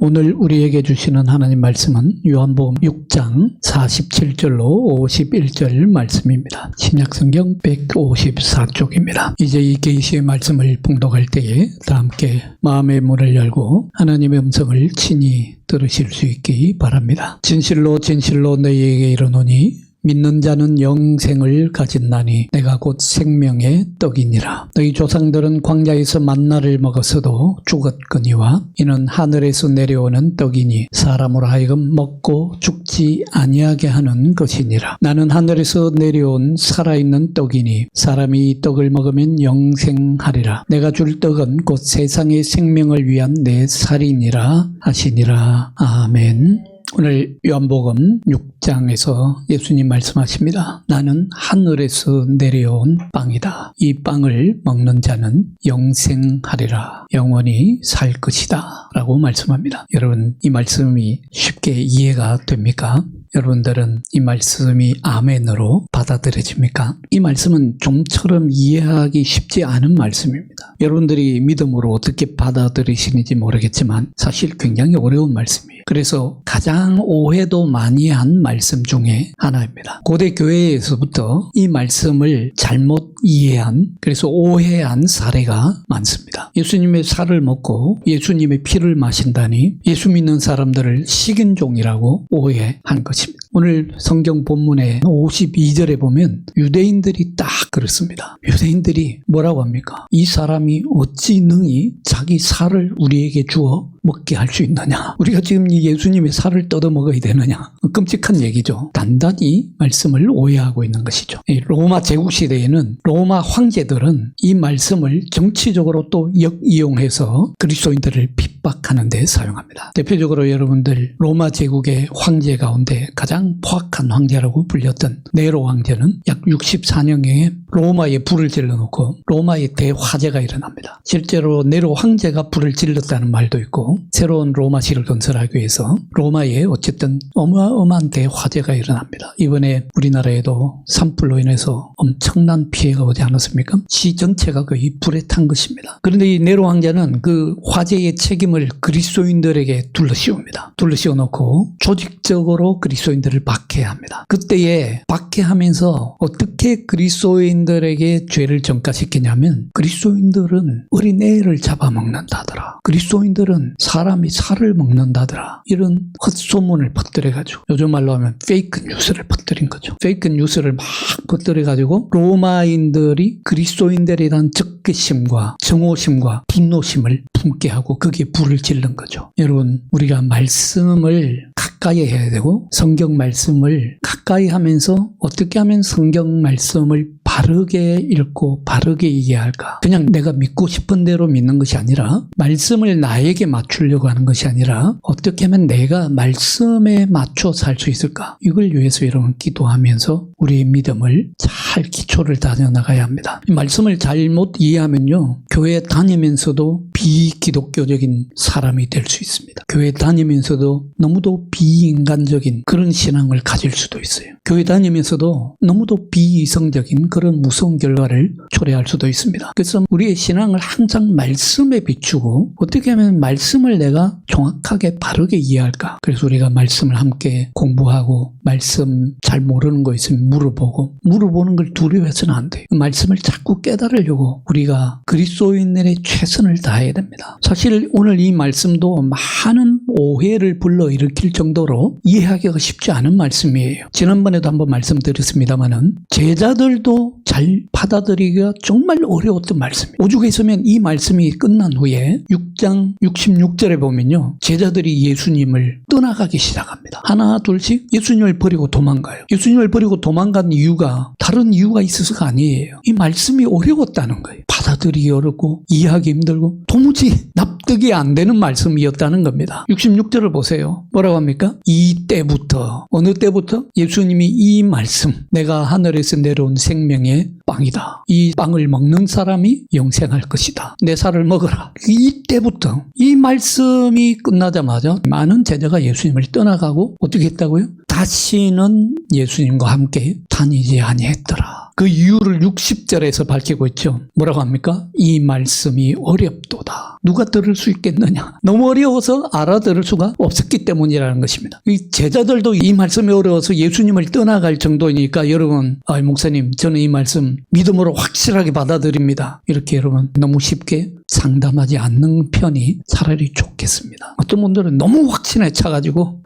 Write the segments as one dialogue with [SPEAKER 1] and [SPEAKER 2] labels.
[SPEAKER 1] 오늘 우리에게 주시는 하나님 말씀은 요한복음 6장 47절로 51절 말씀입니다. 신약성경 154쪽입니다. 이제 이 계시의 말씀을 봉독할 때에 다 함께 마음의 문을 열고 하나님의 음성을 친히 들으실 수 있기 바랍니다. 진실로 진실로 너희에게 이르노니 믿는 자는 영생을 가진나니 내가 곧 생명의 떡이니라. 너희 조상들은 광야에서 만나를 먹었어도 죽었거니와 이는 하늘에서 내려오는 떡이니 사람으로 하여금 먹고 죽지 아니하게 하는 것이니라. 나는 하늘에서 내려온 살아있는 떡이니 사람이 이 떡을 먹으면 영생하리라. 내가 줄 떡은 곧 세상의 생명을 위한 내 살이니라 하시니라. 아멘. 오늘 요한복음 6장에서 예수님 말씀하십니다. 나는 하늘에서 내려온 빵이다. 이 빵을 먹는 자는 영생하리라. 영원히 살 것이다. 라고 말씀합니다. 여러분, 이 말씀이 쉽게 이해가 됩니까? 여러분들은 이 말씀이 아멘으로 받아들여집니까? 이 말씀은 좀처럼 이해하기 쉽지 않은 말씀입니다. 여러분들이 믿음으로 어떻게 받아들이시는지 모르겠지만 사실 굉장히 어려운 말씀이에요. 그래서 가장 오해도 많이 한 말씀 중에 하나입니다. 고대 교회에서부터 이 말씀을 잘못 이해한, 그래서 오해한 사례가 많습니다. 예수님의 살을 먹고 예수님의 피를 마신다니 예수 믿는 사람들을 식인종이라고 오해한 것입니다. 오늘 성경 본문의 52절에 보면 유대인들이 딱 그렇습니다. 유대인들이 뭐라고 합니까? 이 사람이 어찌 능히 자기 살을 우리에게 주어 먹게 할 수 있느냐? 우리가 지금 이 예수님의 살을 뜯어 먹어야 되느냐? 끔찍한 얘기죠. 단단히 말씀을 오해하고 있는 것이죠. 로마 제국시대에는 로마 황제들은 이 말씀을 정치적으로 또 역이용해서 그리스도인들을 핍박하는 데 사용합니다. 대표적으로 여러분들 로마 제국의 황제 가운데 가장 포악한 황제라고 불렸던 네로 황제는 약 64년경에 로마에 불을 질러놓고 로마에 대화재가 일어납니다. 실제로 네로 황제가 불을 질렀다는 말도 있고 새로운 로마시를 건설하기 위해서 로마에 어쨌든 어마어마한 대화재가 일어납니다. 이번에 우리나라에도 산불로 인해서 엄청난 피해가 오지 않았습니까? 시 전체가 거의 불에 탄 것입니다. 그런데 이 네로 황제는 그 화재의 책임을 그리스도인들에게 둘러씌웁니다. 둘러씌워놓고 조직적으로 그리스도인들을 박해합니다. 그때에 박해하면서 어떻게 그리스도인들에게 죄를 전가시키냐면 그리스도인들은 어린애를 잡아먹는다더라. 그리스도인들은 사람이 살을 먹는다더라. 이런 헛소문을 퍼뜨려가지고 요즘 말로 하면 페이크 뉴스를 퍼뜨린 거죠. 페이크 뉴스를 막 퍼뜨려가지고 로마인들이 그리스도인들에 대한 적개심과 정오심과 분노심을 품게 하고 거기에 불을 지른 거죠. 여러분, 우리가 말씀을 가까이 해야 되고 성경 말씀을 가까이 하면서 어떻게 하면 성경 말씀을 바르게 읽고 바르게 이해할까? 그냥 내가 믿고 싶은 대로 믿는 것이 아니라 말씀을 나에게 맞추려고 하는 것이 아니라 어떻게 하면 내가 말씀에 맞춰 살 수 있을까? 이걸 위해서 여러분 기도하면서 우리의 믿음을 잘 기초를 다져나가야 합니다. 이 말씀을 잘못 이해하면요, 교회 다니면서도 비기독교적인 사람이 될 수 있습니다. 교회 다니면서도 너무도 비인간적인 그런 신앙을 가질 수도 있어요. 교회 다니면서도 너무도 비이성적인 그런 무서운 결과를 초래할 수도 있습니다. 그래서 우리의 신앙을 항상 말씀에 비추고 어떻게 하면 말씀을 내가 정확하게 바르게 이해할까? 그래서 우리가 말씀을 함께 공부하고 말씀 잘 모르는 거 있으면 물어보는 걸 두려워해서는 안 돼요. 말씀을 자꾸 깨달으려고 우리가 그리스도인들의 최선을 다해야 됩니다. 사실 오늘 이 말씀도 많은 오해를 불러일으킬 정도로 이해하기가 쉽지 않은 말씀이에요. 지난번에도 한번 말씀드렸습니다마는 제자들도 잘 받아들이기가 정말 어려웠던 말씀이에요. 오죽했으면 이 말씀이 끝난 후에 6장 66절에 보면요, 제자들이 예수님을 떠나가기 시작합니다. 하나 둘씩 예수님을 버리고 도망가요. 예수님을 버리고 도망간 이유가 다른 이유가 있어서가 아니에요. 이 말씀이 어려웠다는 거예요. 받아들이기 어렵고 이해하기 힘들고 도무지 납득이 안 되는 말씀이었다는 겁니다. 66절을 보세요. 뭐라고 합니까? 이때부터, 어느 때부터? 예수님이 이 말씀, 내가 하늘에서 내려온 생명의 빵이다. 이 빵을 먹는 사람이 영생할 것이다. 내 살을 먹어라. 이때부터 이 말씀이 끝나자마자 많은 제자가 예수님을 떠나가고 어떻게 했다고요? 다시는 예수님과 함께 다니지 아니했더라. 그 이유를 60절에서 밝히고 있죠. 뭐라고 합니까? 이 말씀이 어렵도다. 누가 들을 수 있겠느냐? 너무 어려워서 알아들을 수가 없었기 때문이라는 것입니다. 이 제자들도 이 말씀이 어려워서 예수님을 떠나갈 정도이니까 여러분, 목사님, 저는 이 말씀 믿음으로 확실하게 받아들입니다. 이렇게 여러분 너무 쉽게 상담하지 않는 편이 차라리 좋겠습니다. 어떤 분들은 너무 확신에 차가지고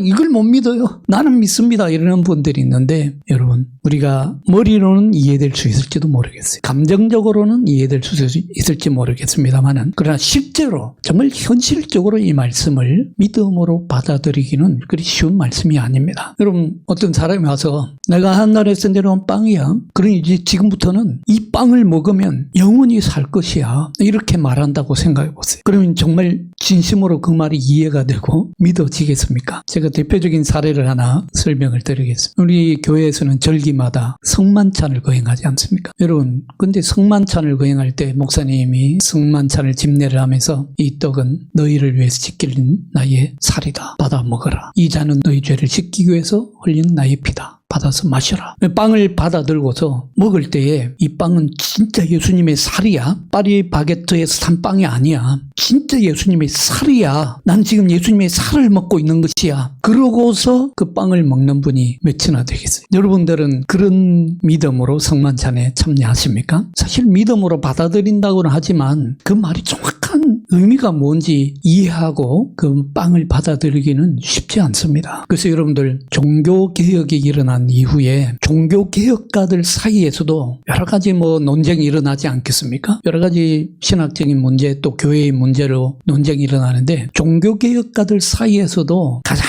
[SPEAKER 1] 이걸 못 믿어요. 나는 믿습니다. 이러는 분들이 있는데 여러분, 우리가 머리로는 이해될 수 있을지도 모르겠어요. 감정적으로는 이해될 수 있을지 모르겠습니다만은, 그러나 실제로 정말 현실적으로 이 말씀을 믿음으로 받아들이기는 그리 쉬운 말씀이 아닙니다. 여러분, 어떤 사람이 와서 내가 하늘에서 내려온 빵이야. 그러니 이제 지금부터는 이 빵을 먹으면 영원히 살 것이야. 이렇게 말한다고 생각해 보세요. 그러면 정말 진심으로 그 말이 이해가 되고 믿어지겠습니까? 제가 대표적인 사례를 하나 설명을 드리겠습니다. 우리 교회에서는 절기마다 성만찬을 거행하지 않습니까? 여러분, 근데 성만찬을 거행할 때 목사님이 성만찬을 집례를 하면서 이 떡은 너희를 위해서 지킬 나의 살이다. 받아 먹어라. 이 잔은 너희 죄를 씻기기 위해서 흘린 나의 피다. 받아서 마셔라. 빵을 받아 들고서 먹을 때에 이 빵은 진짜 예수님의 살이야. 파리 바게트에서 산 빵이 아니야. 진짜 예수님의 살이야. 난 지금 예수님의 살을 먹고 있는 것이야. 그러고서 그 빵을 먹는 분이 몇이나 되겠어요? 여러분들은 그런 믿음으로 성만찬에 참여하십니까? 사실 믿음으로 받아들인다고는 하지만 그 말이 정확한 의미가 뭔지 이해하고 그 빵을 받아들이기는 쉽지 않습니다. 그래서 여러분들, 종교개혁이 일어난 이후에 종교개혁가들 사이에서도 여러 가지 논쟁이 일어나지 않겠습니까? 여러 가지 신학적인 문제, 또 교회의 문제로 논쟁이 일어나는데, 종교개혁가들 사이에서도 가장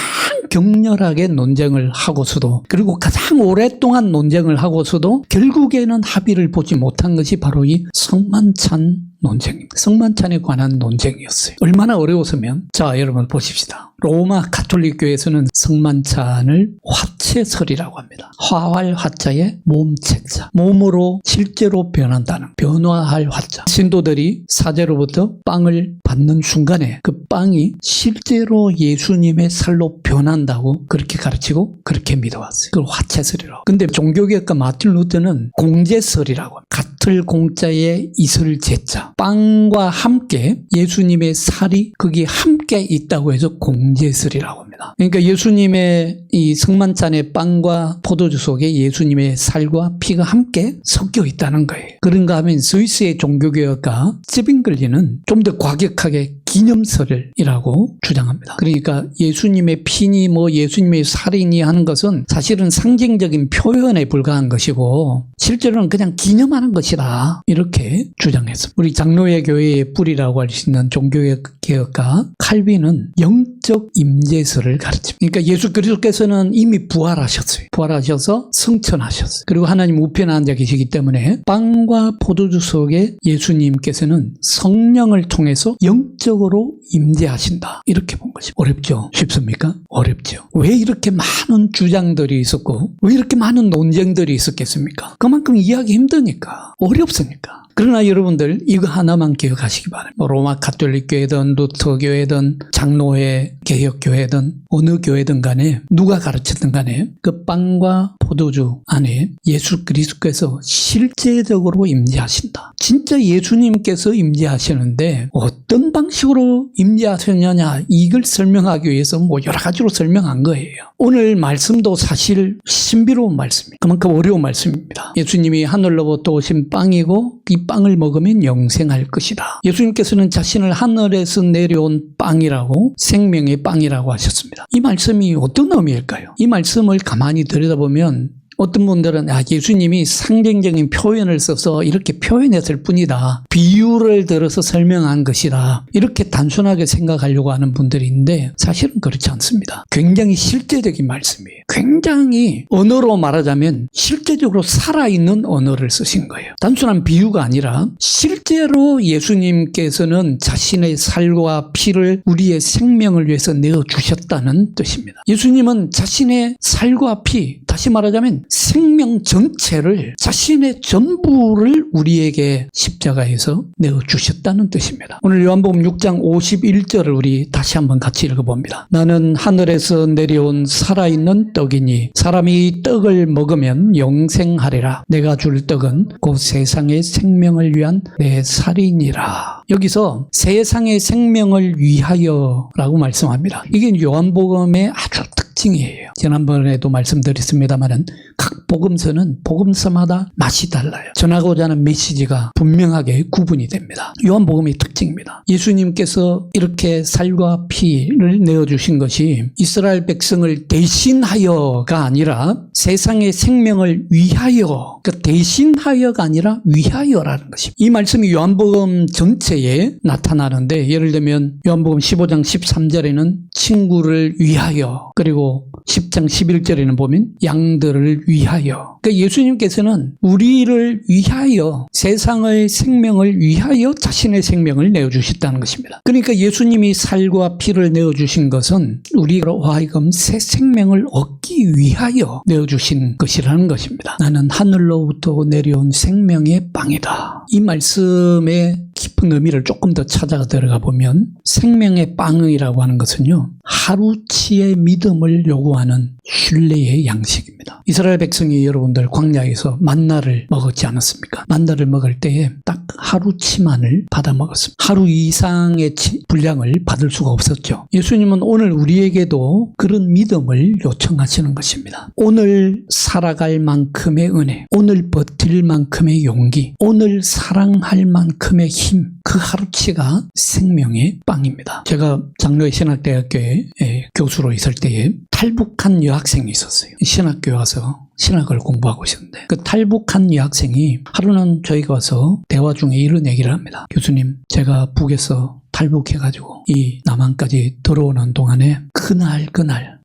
[SPEAKER 1] 격렬하게 논쟁을 하고서도, 그리고 가장 오랫동안 논쟁을 하고서도 결국에는 합의를 보지 못한 것이 바로 이 성만찬 논쟁입니다. 성만찬에 관한 논쟁이었어요. 얼마나 어려웠으면, 자, 여러분 보십시다. 로마 가톨릭 교회에서는 성만찬을 화채설이라고 합니다. 화할 화자에 몸체자, 몸으로 실제로 변한다는, 변화할 화자. 신도들이 사제로부터 빵을 받는 순간에 그 빵이 실제로 예수님의 살로 변한다고 그렇게 가르치고 그렇게 믿어왔어요. 그걸 화채설이라고. 근데 종교개혁가 마틴 루터는 공제설이라고 합니다. 같을 공자에 이슬 제자, 빵과 함께 예수님의 살이 거기 함께 있다고 해서 공제설이라고 합니다. 그러니까 예수님의 이 성만찬의 빵과 포도주 속에 예수님의 살과 피가 함께 섞여 있다는 거예요. 그런가 하면 스위스의 종교개혁가 쯔빙글리는 좀 더 과격하게 기념설이라고 주장합니다. 그러니까 예수님의 피니 예수님의 살이니 하는 것은 사실은 상징적인 표현에 불과한 것이고 실제로는 그냥 기념하는 것이다, 이렇게 주장했습니다. 우리 장로회 교회의 뿌리라고 할 수 있는 종교개혁가 칼빈은 영적 임재설을 가르칩니다. 그러니까 예수 그리스도께서는 이미 부활하셨어요. 부활하셔서 승천하셨어요. 그리고 하나님 우편에 앉아 계시기 때문에 빵과 포도주 속에 예수님께서는 성령을 통해서 영적으로 임재하신다, 이렇게 본 것입니다. 어렵죠? 쉽습니까? 어렵죠. 왜 이렇게 많은 주장들이 있었고 왜 이렇게 많은 논쟁들이 있었겠습니까? 그만큼 이해하기 힘드니까, 어렵으니까. 그러나 여러분들 이거 하나만 기억하시기 바랍니다. 로마 가톨릭 교회든 루터 교회든 장로회 개혁교회든 어느 교회든 간에 누가 가르쳤든 간에 그 빵과 포도주 안에 예수 그리스도께서 실제적으로 임재하신다. 진짜 예수님께서 임재하시는데 어떤 방식으로 임재하셨느냐, 이걸 설명하기 위해서 여러 가지로 설명한 거예요. 오늘 말씀도 사실 신비로운 말씀입니다. 그만큼 어려운 말씀입니다. 예수님이 하늘로부터 오신 빵이고 이 빵을 먹으면 영생할 것이다. 예수님께서는 자신을 하늘에서 내려온 빵이라고, 생명의 빵이라고 하셨습니다. 이 말씀이 어떤 의미일까요? 이 말씀을 가만히 들여다보면 어떤 분들은 예수님이 상징적인 표현을 써서 이렇게 표현했을 뿐이다, 비유를 들어서 설명한 것이다, 이렇게 단순하게 생각하려고 하는 분들이 있는데 사실은 그렇지 않습니다. 굉장히 실제적인 말씀이에요. 굉장히 언어로 말하자면 실제적으로 살아있는 언어를 쓰신 거예요. 단순한 비유가 아니라 실제로 예수님께서는 자신의 살과 피를 우리의 생명을 위해서 내어주셨다는 뜻입니다. 예수님은 자신의 살과 피, 다시 말하자면 생명 전체를, 자신의 전부를 우리에게 십자가에서 내어주셨다는 뜻입니다. 오늘 요한복음 6장 51절을 우리 다시 한번 같이 읽어봅니다. 나는 하늘에서 내려온 살아있는 떡이니 사람이 떡을 먹으면 영생하리라. 내가 줄 떡은 곧 세상의 생명을 위한 내 살이니라. 여기서 세상의 생명을 위하여라고 말씀합니다. 이게 요한복음의 아주 특징이에요. 지난번에도 말씀드렸습니다만 각 복음서는 복음서마다 맛이 달라요. 전하고자 하는 메시지가 분명하게 구분이 됩니다. 요한복음의 특징입니다. 예수님께서 이렇게 살과 피를 내어주신 것이 이스라엘 백성을 대신하여가 아니라 세상의 생명을 위하여, 그 대신하여가 아니라 위하여라는 것입니다. 이 말씀이 요한복음 전체에 나타나는데, 예를 들면 요한복음 15장 13절에는 친구를 위하여, 그리고 10장 11절에는 보면 양들을 위하여. 그러니까 예수님께서는 우리를 위하여, 세상의 생명을 위하여 자신의 생명을 내어주셨다는 것입니다. 그러니까 예수님이 살과 피를 내어주신 것은 우리로 하여금 새 생명을 얻기 위하여 내어주신 것이라는 것입니다. 나는 하늘로부터 내려온 생명의 빵이다. 이 말씀의 깊은 의미를 조금 더 찾아가 들어가 보면 생명의 빵이라고 하는 것은요, 하루치의 믿음을 요구하는 신뢰의 양식입니다. 이스라엘 백성이 여러분들 광야에서 만나를 먹었지 않았습니까? 만나를 먹을 때에 딱 하루치만을 받아 먹었습니다. 하루 이상의 분량을 받을 수가 없었죠. 예수님은 오늘 우리에게도 그런 믿음을 요청하시는 것입니다. 오늘 살아갈 만큼의 은혜, 오늘 버틸 만큼의 용기, 오늘 사랑할 만큼의 힘, 그 하루치가 생명의 빵입니다. 제가 장로의 신학대학교에 교수로 있을 때에 탈북한 여학생이 있었어요. 신학교에 와서 신학을 공부하고 있었는데, 그 탈북한 여학생이 하루는 저희가 와서 대화 중에 이런 얘기를 합니다. 교수님, 제가 북에서 탈북해가지고 이 남한까지 들어오는 동안에 그날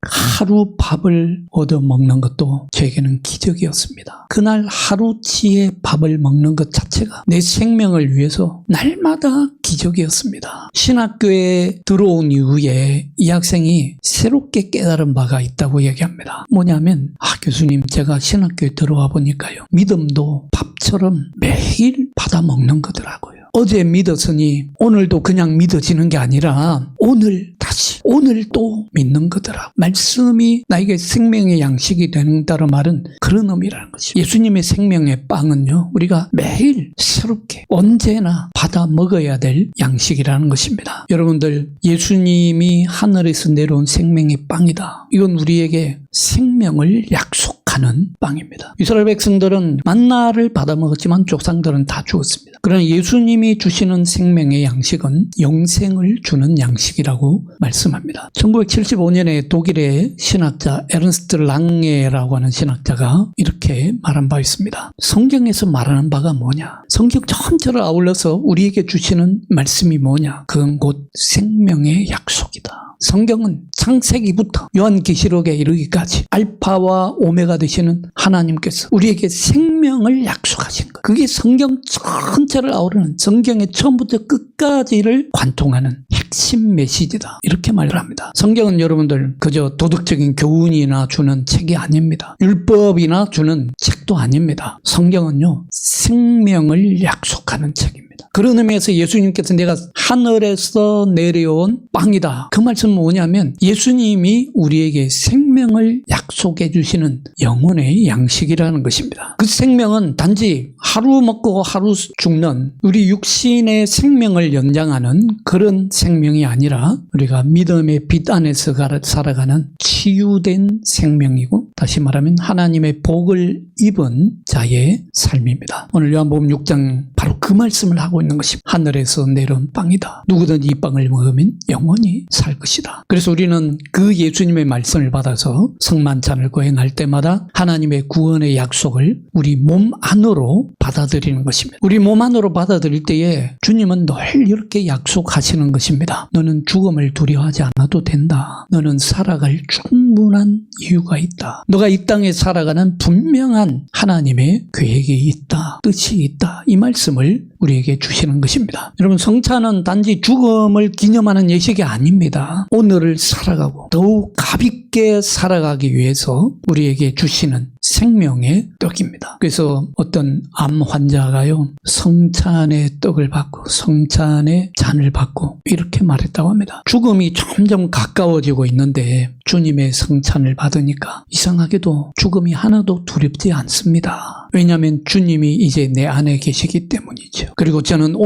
[SPEAKER 1] 하루 밥을 얻어 먹는 것도 저에게는 기적이었습니다. 그날 하루치의 밥을 먹는 것 자체가 내 생명을 위해서 날마다 기적이었습니다. 신학교에 들어온 이후에 이 학생이 새롭게 깨달은 바가 있다고 얘기합니다. 뭐냐면, 교수님, 제가 신학교에 들어와 보니까요, 믿음도 밥처럼 매일 받아 먹는 거더라고요. 어제 믿었으니 오늘도 그냥 믿어지는 게 아니라 오늘 또 믿는 거더라. 말씀이 나에게 생명의 양식이 된다는 말은 그런 의미라는 것이죠. 예수님의 생명의 빵은요, 우리가 매일 새롭게 언제나 받아 먹어야 될 양식이라는 것입니다. 여러분들, 예수님이 하늘에서 내려온 생명의 빵이다. 이건 우리에게 생명을 약속하는 빵입니다. 이스라엘 백성들은 만나를 받아 먹었지만 조상들은 다 죽었습니다. 그러나 예수님이 주시는 생명의 양식은 영생을 주는 양식이라고 말씀합니다. 1975년에 독일의 신학자 에른스트 랑게라고 하는 신학자가 이렇게 말한 바 있습니다. 성경에서 말하는 바가 뭐냐? 성경 전체를 아울러서 우리에게 주시는 말씀이 뭐냐? 그건 곧 생명의 약속이다. 성경은 창세기부터 요한계시록에 이르기까지 알파와 오메가 되시는 하나님께서 우리에게 생명을 약속하신 것. 그게 성경 전체를 아우르는, 성경의 처음부터 끝까지를 관통하는 핵심 메시지다. 이렇게 말을 합니다. 성경은 여러분들 그저 도덕적인 교훈이나 주는 책이 아닙니다. 율법이나 주는 책도 아닙니다. 성경은요, 생명을 약속하는 책입니다. 그런 의미에서 예수님께서 내가 하늘에서 내려온 빵이다. 그 말씀은 뭐냐면 예수님이 우리에게 생명을 약속해 주시는 영혼의 양식이라는 것입니다. 그 생명은 단지 하루 먹고 하루 죽는 우리 육신의 생명을 연장하는 그런 생명이 아니라 우리가 믿음의 빛 안에서 살아가는 치유된 생명이고, 다시 말하면 하나님의 복을 입은 자의 삶입니다. 오늘 요한복음 6장 바로 그 말씀을 하고 있는 것입니다. 하늘에서 내려온 빵이다. 누구든지 이 빵을 먹으면 영원히 살 것이다. 그래서 우리는 그 예수님의 말씀을 받아서 성만찬을 거행할 때마다 하나님의 구원의 약속을 우리 몸 안으로 받아들이는 것입니다. 우리 몸 안으로 받아들일 때에 주님은 늘 이렇게 약속하시는 것입니다. 너는 죽음을 두려워하지 않아도 된다. 너는 살아갈 충분한 이유가 있다. 너가 이 땅에 살아가는 분명한 하나님의 계획이 있다. 뜻이 있다. 이 말씀을 우리에게 주시는 것입니다. 여러분, 성찬은 단지 죽음을 기념하는 예식이 아닙니다. 오늘을 살아가고 더욱 있게 살아가기 위해서 우리에게 주시는 생명의 떡입니다. 그래서 어떤 암 환자가요, 성찬의 떡을 받고 성찬의 잔을 받고 이렇게 말했다고 합니다. 죽음이 점점 가까워지고 있는데 주님의 성찬을 받으니까 이상하게도 죽음이 하나도 두렵지 않습니다. 왜냐하면 주님이 이제 내 안에 계시기 때문이죠. 그리고 저는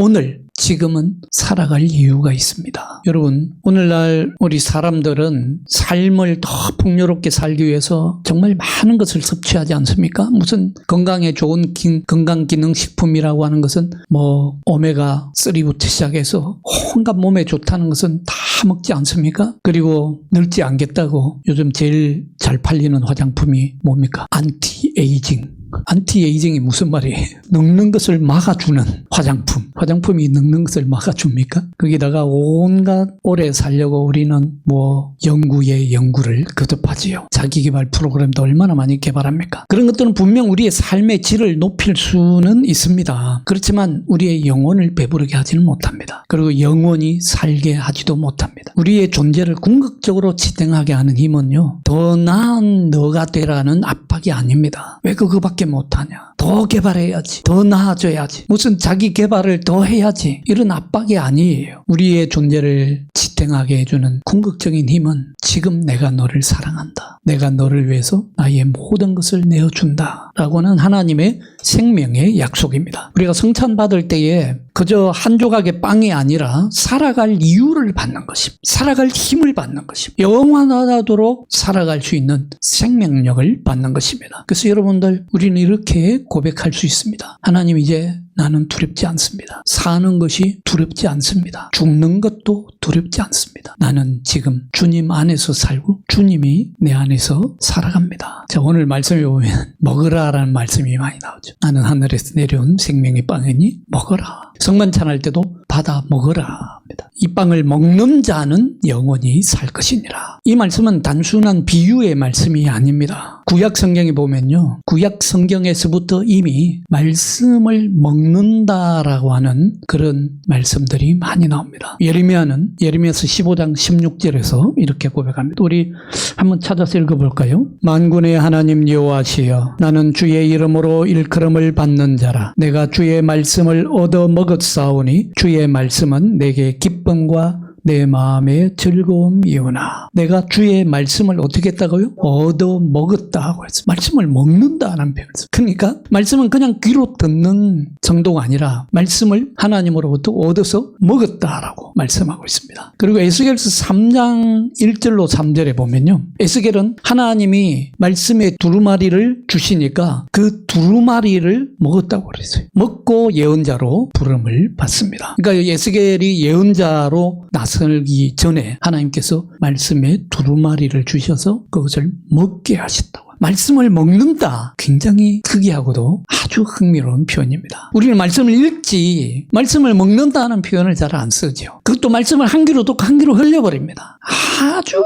[SPEAKER 1] 지금은 살아갈 이유가 있습니다. 여러분, 오늘날 우리 사람들은 삶을 더 풍요롭게 살기 위해서 정말 많은 것을 섭취하지 않습니까? 무슨 건강에 좋은 건강기능식품이라고 하는 것은 뭐 오메가3부터 시작해서 온갖 몸에 좋다는 것은 다 먹지 않습니까? 그리고 늙지 않겠다고 요즘 제일 잘 팔리는 화장품이 뭡니까? 안티에이징. 안티에이징이 무슨 말이에요? 늙는 것을 막아주는 화장품. 화장품이 늙는 것을 막아줍니까? 거기다가 온갖 오래 살려고 우리는 뭐 연구에 연구를 거듭하지요. 자기개발 프로그램도 얼마나 많이 개발합니까? 그런 것들은 분명 우리의 삶의 질을 높일 수는 있습니다. 그렇지만 우리의 영혼을 배부르게 하지는 못합니다. 그리고 영원히 살게 하지도 못합니다. 우리의 존재를 궁극적으로 지탱하게 하는 힘은요, 더 나은 너가 되라는 압박이 아닙니다. 왜 그거밖에 못하냐? 더 개발해야지. 더 나아져야지. 무슨 자기 개발을 더 해야지. 이런 압박이 아니에요. 우리의 존재를 지탱하게 해주는 궁극적인 힘은 지금 내가 너를 사랑한다. 내가 너를 위해서 나의 모든 것을 내어준다. 라고는 하나님의 생명의 약속입니다. 우리가 성찬 받을 때에 그저 한 조각의 빵이 아니라 살아갈 이유를 받는 것입니다. 살아갈 힘을 받는 것입니다. 영원하도록 살아갈 수 있는 생명력을 받는 것입니다. 그래서 여러분들, 우리는 이렇게 고백할 수 있습니다. 하나님, 이제 나는 두렵지 않습니다. 사는 것이 두렵지 않습니다. 죽는 것도 두렵지 않습니다. 나는 지금 주님 안에서 살고 주님이 내 안에서 살아갑니다. 자, 오늘 말씀에 보면 먹으라라는 말씀이 많이 나오죠. 나는 하늘에서 내려온 생명의 빵이니 먹어라. 성만찬할 때도 받아 먹어라 합니다. 이 빵을 먹는 자는 영원히 살 것이니라. 이 말씀은 단순한 비유의 말씀이 아닙니다. 구약 성경에 보면요, 구약 성경에서부터 이미 말씀을 먹는다라고 하는 그런 말씀들이 많이 나옵니다. 예레미야서 15장 16절에서 이렇게 고백합니다. 우리 한번 찾아서 읽어볼까요? 만군의 하나님 여호와시여, 나는 주의 이름으로 일컬음을 받는 자라. 내가 주의 말씀을 얻어 먹었사오니 주의 말씀은 내게 기쁨과 내 마음의 즐거움이오나. 내가 주의 말씀을 어떻게 했다고요? 얻어 먹었다고 했어요. 말씀을 먹는다는 표현을 써요. 그러니까 말씀은 그냥 귀로 듣는 정도가 아니라 말씀을 하나님으로부터 얻어서 먹었다라고 말씀하고 있습니다. 그리고 에스겔서 3장 1절로 3절에 보면요, 에스겔은 하나님이 말씀의 두루마리를 주시니까 그 두루마리를 먹었다고 그랬어요. 먹고 예언자로 부름을 받습니다. 그러니까 에스겔이 예언자로 나서기 전에 하나님께서 말씀의 두루마리를 주셔서 그것을 먹게 하셨다고. 말씀을 먹는다, 굉장히 특이하고도 아주 흥미로운 표현입니다. 우리는 말씀을 읽지 말씀을 먹는다는 표현을 잘 안 쓰죠. 그것도 말씀을 한 귀로 듣고 한 귀로 흘려버립니다. 아주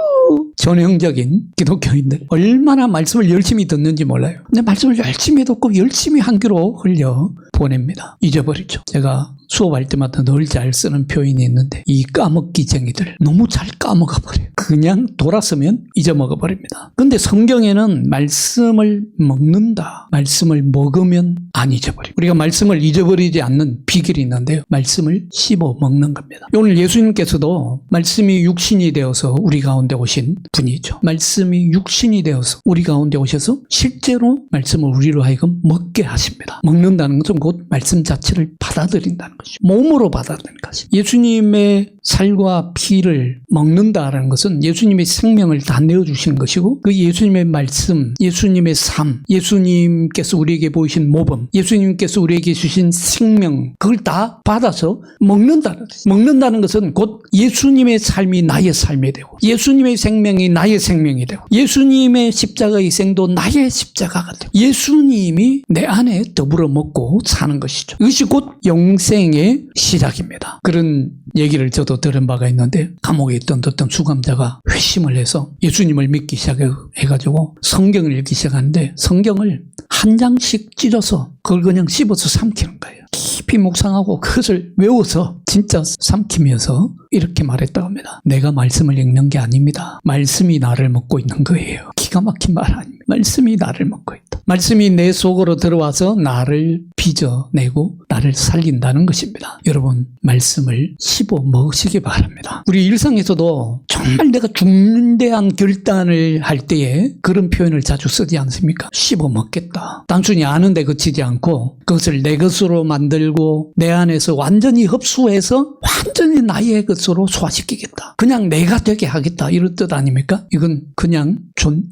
[SPEAKER 1] 전형적인 기독교인들, 얼마나 말씀을 열심히 듣는지 몰라요. 근데 말씀을 열심히 듣고 열심히 한 귀로 흘려 보냅니다. 잊어버리죠. 제가 수업할 때마다 늘 잘 쓰는 표현이 있는데, 이 까먹기쟁이들 너무 잘 까먹어버려요. 그냥 돌았으면 잊어먹어버립니다. 근데 성경에는 말씀을 먹는다, 말씀을 먹으면 안 잊어버려요. 우리가 말씀을 잊어버리지 않는 비결이 있는데요, 말씀을 씹어 먹는 겁니다. 오늘 예수님께서도 말씀이 육신이 되어서 우리 가운데 오신 분이죠. 말씀이 육신이 되어서 우리 가운데 오셔서 실제로 말씀을 우리로 하여금 먹게 하십니다. 먹는다는 것은 곧 말씀 자체를 받아들인다는 것이죠. 몸으로 받아들이는 것이죠. 예수님의 살과 피를 먹는다라는 것은 예수님의 생명을 다 내어주시는 것이고, 그 예수님의 말씀, 예수님의 삶, 예수님께서 우리에게 보이신 모범, 예수님께서 우리에게 주신 생명, 그걸 다 받아서 먹는다는 것이죠. 먹는다는 것은 곧 예수님의 삶이 나의 삶이 되고, 예수님의 생명이 나의 생명이 되고, 예수님의 십자가 희생도 나의 십자가가 되고, 예수님이 내 안에 더불어 먹고 사는 것이죠. 이것이 곧 영생의 시작입니다. 그런 얘기를 저도 들은 바가 있는데, 감옥에 있던 어떤 수감자가 회심을 해서 예수님을 믿기 시작해가지고 성경을 읽기 시작하는데, 성경을 한 장씩 찢어서 그걸 그냥 씹어서 삼키는 거예요. 깊이 묵상하고 그것을 외워서 진짜 삼키면서 이렇게 말했다고 합니다. 내가 말씀을 읽는 게 아닙니다. 말씀이 나를 먹고 있는 거예요. 기가 막힌 말 아닙니다. 말씀이 나를 먹고 있다. 말씀이 내 속으로 들어와서 나를 빚어내고 나를 살린다는 것입니다. 여러분, 말씀을 씹어 먹으시기 바랍니다. 우리 일상에서도 정말 내가 죽는 대한 결단을 할 때에 그런 표현을 자주 쓰지 않습니까? 씹어 먹겠다. 단순히 아는데 그치지 않고 그것을 내 것으로 만들고 내 안에서 완전히 흡수해서 완전히 나의 것으로 소화시키겠다. 그냥 내가 되게 하겠다. 이런 뜻 아닙니까? 이건 그냥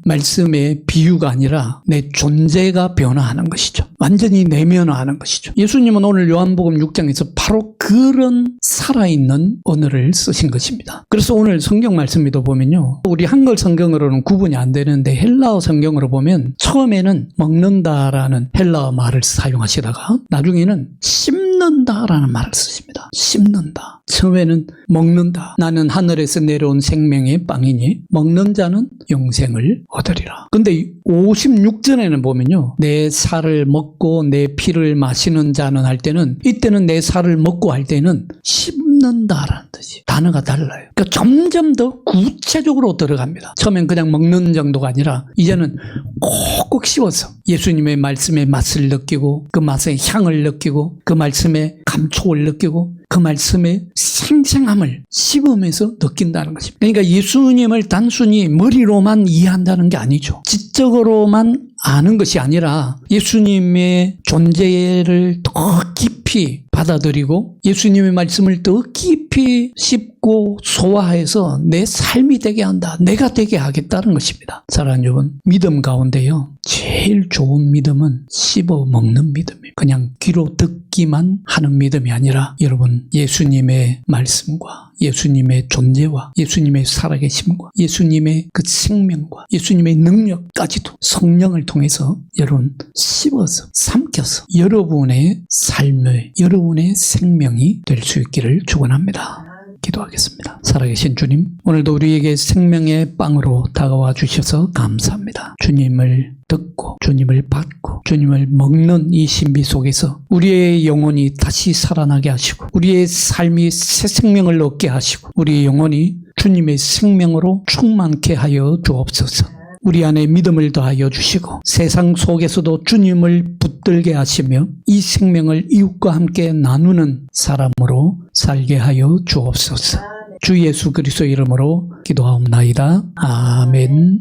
[SPEAKER 1] 말씀의 비유가 아니라 내 존재가 변화하는 것이죠. 완전히 내면화하는 것이죠. 예수님은 오늘 요한복음 6장에서 바로 그런 살아있는 언어를 쓰신 것입니다. 그래서 오늘 성경 말씀에도 보면요, 우리 한글 성경으로는 구분이 안 되는데 헬라어 성경으로 보면 처음에는 먹는다라는 헬라어 말을 사용하시다가 나중에는 씹는다라는 말을 쓰십니다. 씹는다. 처음에는 먹는다. 나는 하늘에서 내려온 생명의 빵이니 먹는 자는 영생을 얻으리라. 근데 56절에는 보면요, 내 살을 먹고 내 피를 마시는 자는 할 때는, 이때는 내 살을 먹고 할 때는 씹는다라는 뜻이, 단어가 달라요. 그러니까 점점 더 구체적으로 들어갑니다. 처음엔 그냥 먹는 정도가 아니라 이제는 꼭꼭 씹어서 예수님의 말씀의 맛을 느끼고 그 맛의 향을 느끼고 그 말씀의 감촉을 느끼고 그 말씀의 생생함을 씹으면서 느낀다는 것입니다. 그러니까 예수님을 단순히 머리로만 이해한다는 게 아니죠. 지적으로만 아는 것이 아니라 예수님의 존재를 더 깊이 받아들이고 예수님의 말씀을 더 깊이 씹고 소화해서 내 삶이 되게 한다. 내가 되게 하겠다는 것입니다. 사랑하는 여러분, 믿음 가운데요, 제일 좋은 믿음은 씹어 먹는 믿음이에요. 그냥 귀로 듣기만 하는 믿음이 아니라 여러분, 예수님의 말씀과 예수님의 존재와 예수님의 살아계심과 예수님의 그 생명과 예수님의 능력까지도 성령을 통해서 여러분 씹어서 삼켜서 여러분의 삶의 여러분의 생명이 될 수 있기를 축원합니다. 기도하겠습니다. 살아계신 주님, 오늘도 우리에게 생명의 빵으로 다가와 주셔서 감사합니다. 주님을 듣고 주님을 받고 주님을 먹는 이 신비 속에서 우리의 영혼이 다시 살아나게 하시고 우리의 삶이 새 생명을 얻게 하시고 우리의 영혼이 주님의 생명으로 충만케 하여 주옵소서. 우리 안에 믿음을 더하여 주시고 세상 속에서도 주님을 붙들게 하시며 이 생명을 이웃과 함께 나누는 사람으로 살게 하여 주옵소서. 주 예수 그리스도 이름으로 기도하옵나이다. 아멘.